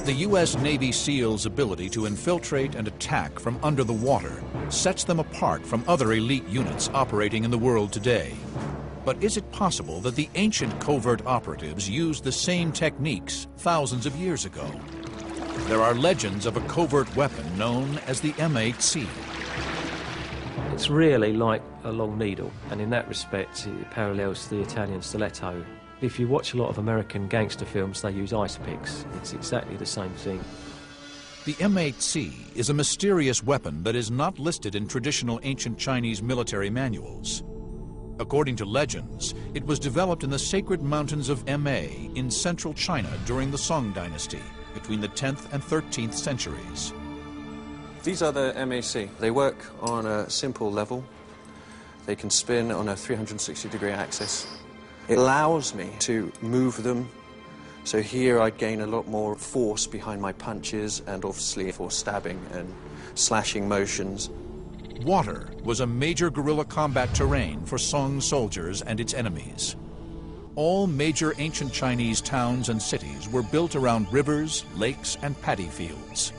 The U.S. Navy SEALs' ability to infiltrate and attack from under the water sets them apart from other elite units operating in the world today. But is it possible that the ancient covert operatives used the same techniques thousands of years ago? There are legends of a covert weapon known as the M8C. It's really like a long needle, and in that respect it parallels the Italian stiletto. If you watch a lot of American gangster films, they use ice picks. It's exactly the same thing. The M8C is a mysterious weapon that is not listed in traditional ancient Chinese military manuals. According to legends, it was developed in the sacred mountains of Ma in central China during the Song dynasty, between the 10th and 13th centuries. These are the MAC. They work on a simple level. They can spin on a 360-degree axis. It allows me to move them. So here I gain a lot more force behind my punches and obviously for stabbing and slashing motions. Water was a major guerrilla combat terrain for Song soldiers and its enemies. All major ancient Chinese towns and cities were built around rivers, lakes, and paddy fields.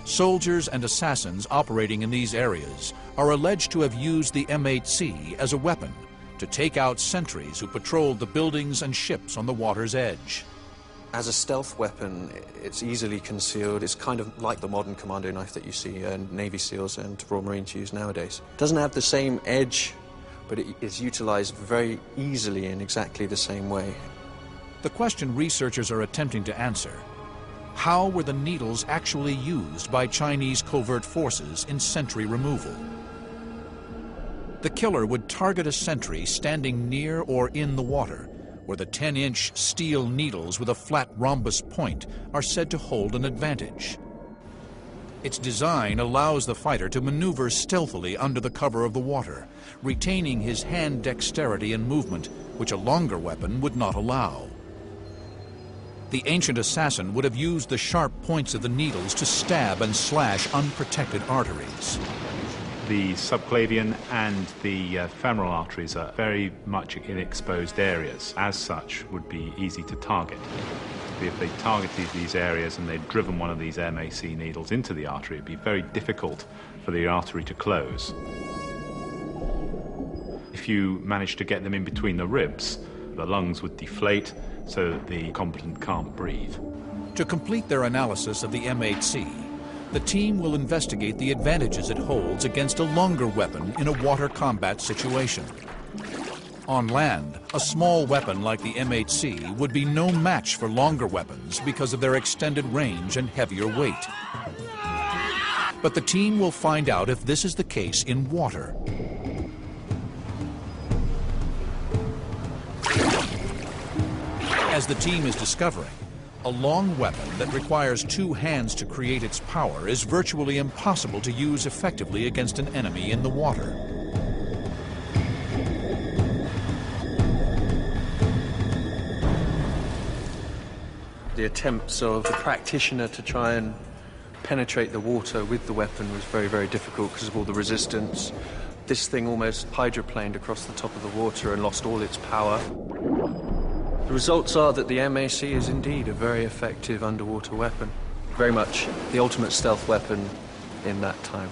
Soldiers and assassins operating in these areas are alleged to have used the M8C as a weapon to take out sentries who patrolled the buildings and ships on the water's edge. As a stealth weapon, it's easily concealed. It's kind of like the modern commando knife that you see Navy SEALs and Royal Marines use nowadays. It doesn't have the same edge, but it is utilized very easily in exactly the same way. The question researchers are attempting to answer: how were the needles actually used by Chinese covert forces in sentry removal? The killer would target a sentry standing near or in the water, where the 10-inch steel needles with a flat rhombus point are said to hold an advantage. Its design allows the fighter to maneuver stealthily under the cover of the water, retaining his hand dexterity and movement, which a longer weapon would not allow. The ancient assassin would have used the sharp points of the needles to stab and slash unprotected arteries. The subclavian and the femoral arteries are very much in exposed areas. As such, would be easy to target. If they targeted these areas and they'd driven one of these MAC needles into the artery, it'd be very difficult for the artery to close. If you managed to get them in between the ribs, the lungs would deflate so that the combatant can't breathe. To complete their analysis of the M8C, the team will investigate the advantages it holds against a longer weapon in a water combat situation. On land, a small weapon like the M8C would be no match for longer weapons because of their extended range and heavier weight. But the team will find out if this is the case in water. As the team is discovering, a long weapon that requires two hands to create its power is virtually impossible to use effectively against an enemy in the water. The attempts of the practitioner to try and penetrate the water with the weapon was very, very difficult because of all the resistance. This thing almost hydroplaned across the top of the water and lost all its power. The results are that the MAC is indeed a very effective underwater weapon. Very much the ultimate stealth weapon in that time.